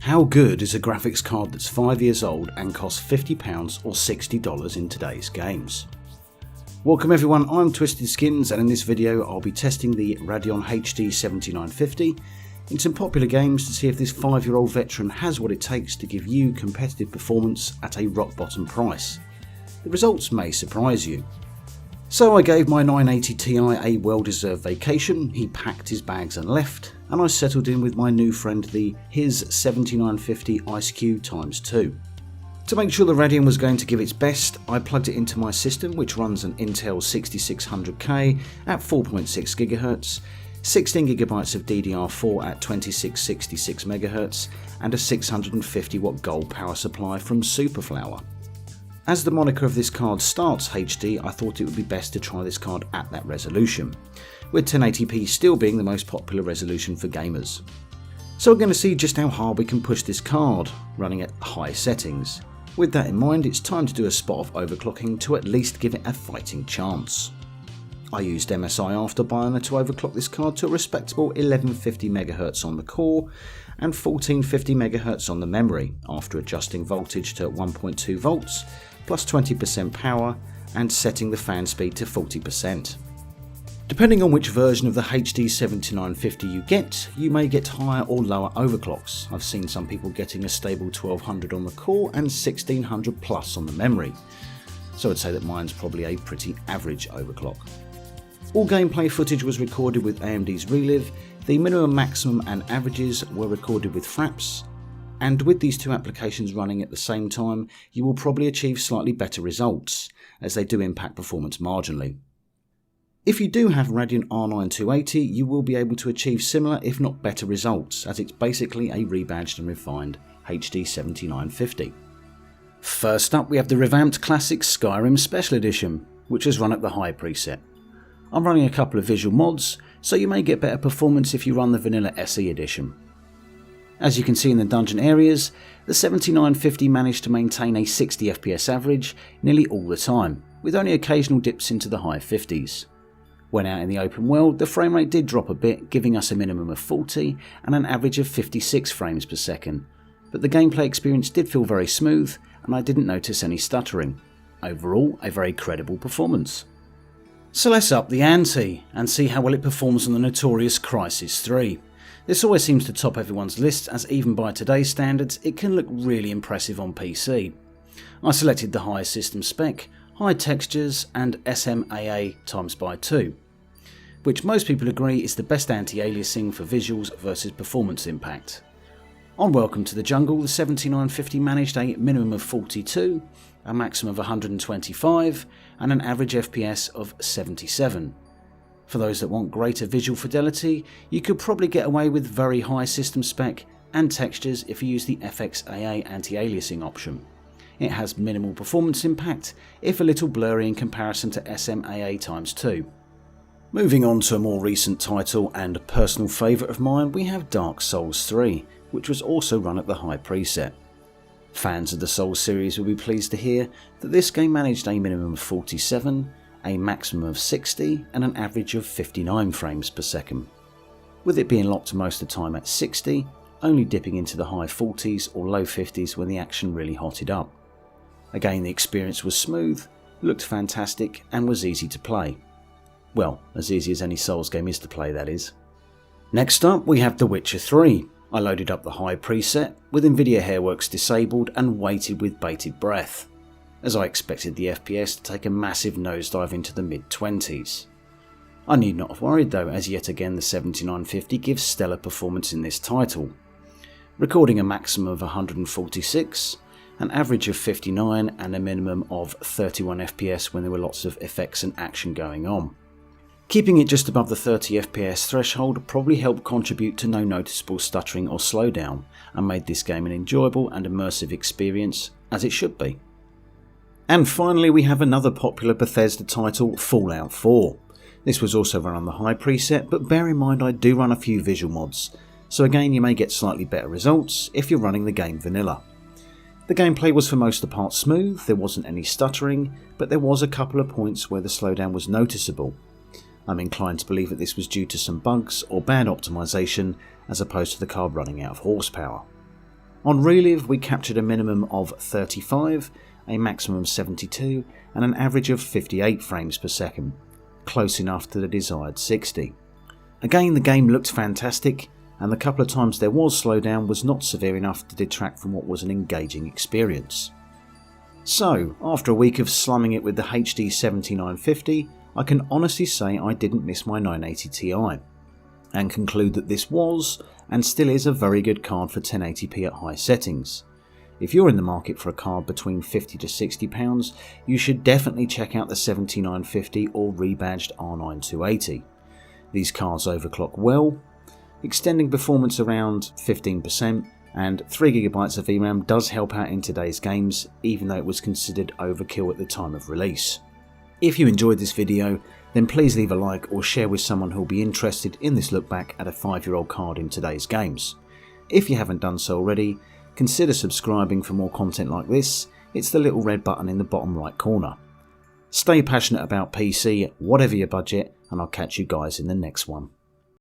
How good is a graphics card that's 5 years old and costs £50 or $60 in today's games? Welcome everyone, I'm Twisted Skinz, and in this video I'll be testing the Radeon HD 7950 in some popular games to see if this 5-year-old veteran has what it takes to give you competitive performance at a rock bottom price. The results may surprise you. So I gave my 980 Ti a well-deserved vacation, he packed his bags and left, and I settled in with my new friend the his 7950 IceQ x2. To make sure the Radeon was going to give its best, I plugged it into my system, which runs an Intel 6600K at 4.6 GHz, 16GB of DDR4 at 2666 MHz, and a 650 watt gold power supply from Superflower. As the moniker of this card starts HD, I thought it would be best to try this card at that resolution, with 1080p still being the most popular resolution for gamers. So we're going to see just how hard we can push this card, running at high settings. With that in mind, it's time to do a spot of overclocking to at least give it a fighting chance. I used MSI Afterburner to overclock this card to a respectable 1150 MHz on the core and 1450 MHz on the memory, after adjusting voltage to 1.2 volts, plus 20% power, and setting the fan speed to 40%. Depending on which version of the HD 7950 you get, you may get higher or lower overclocks. I've seen some people getting a stable 1200 on the core and 1600 plus on the memory, so I'd say that mine's probably a pretty average overclock. All gameplay footage was recorded with AMD's Relive, the minimum, maximum and averages were recorded with Fraps, and with these two applications running at the same time, you will probably achieve slightly better results, as they do impact performance marginally. If you do have Radeon R9 280, you will be able to achieve similar if not better results, as it's basically a rebadged and refined HD 7950. First up, we have the revamped classic Skyrim Special Edition, which is run at the high preset. I'm running a couple of visual mods, so you may get better performance if you run the vanilla SE edition. As you can see in the dungeon areas, the 7950 managed to maintain a 60 FPS average nearly all the time, with only occasional dips into the high 50s. When out in the open world, the frame rate did drop a bit, giving us a minimum of 40 and an average of 56 frames per second, but the gameplay experience did feel very smooth and I didn't notice any stuttering. Overall, a very credible performance. So let's up the ante and see how well it performs on the notorious Crysis 3. This always seems to top everyone's list, as even by today's standards it can look really impressive on PC. I selected the highest system spec, high textures and SMAA x2, which most people agree is the best anti-aliasing for visuals versus performance impact. On Welcome to the Jungle, the 7950 managed a minimum of 42, a maximum of 125 and an average FPS of 77. For those that want greater visual fidelity, you could probably get away with very high system spec and textures if you use the FXAA anti-aliasing option. It has minimal performance impact, if a little blurry in comparison to SMAA x2. Moving on to a more recent title and a personal favourite of mine, we have Dark Souls 3, which was also run at the high preset. Fans of the Souls series will be pleased to hear that this game managed a minimum of 47, a maximum of 60 and an average of 59 frames per second, with it being locked most of the time at 60, only dipping into the high 40s or low 50s when the action really hotted up. Again, the experience was smooth, looked fantastic and was easy to play. Well, as easy as any Souls game is to play, that is. Next up we have The Witcher 3. I loaded up the high preset with Nvidia Hairworks disabled and waited with bated breath, as I expected the FPS to take a massive nosedive into the mid-20s. I need not have worried though, as yet again the 7950 gives stellar performance in this title, recording a maximum of 146, an average of 59 and a minimum of 31 FPS when there were lots of effects and action going on. Keeping it just above the 30 FPS threshold probably helped contribute to no noticeable stuttering or slowdown, and made this game an enjoyable and immersive experience, as it should be. And finally we have another popular Bethesda title, Fallout 4. This was also run on the high preset, but bear in mind I do run a few visual mods, so again you may get slightly better results if you're running the game vanilla. The gameplay was for most of the part smooth, there wasn't any stuttering, but there was a couple of points where the slowdown was noticeable. I'm inclined to believe that this was due to some bugs or bad optimization as opposed to the card running out of horsepower. On Relive we captured a minimum of 35, a maximum of 72 and an average of 58 frames per second, close enough to the desired 60. Again, the game looked fantastic, and the couple of times there was slowdown was not severe enough to detract from what was an engaging experience. So, after a week of slumming it with the HD 7950, I can honestly say I didn't miss my 980 Ti, and conclude that this was, and still is, a very good card for 1080p at high settings. If you're in the market for a card between £50 to £60, you should definitely check out the 7950 or rebadged R9 280. These cards overclock well, extending performance around 15%, and 3GB of VRAM does help out in today's games, even though it was considered overkill at the time of release. If you enjoyed this video, then please leave a like or share with someone who will be interested in this look back at a 5-year-old card in today's games. If you haven't done so already, consider subscribing for more content like this. It's the little red button in the bottom right corner. Stay passionate about PC, whatever your budget, and I'll catch you guys in the next one.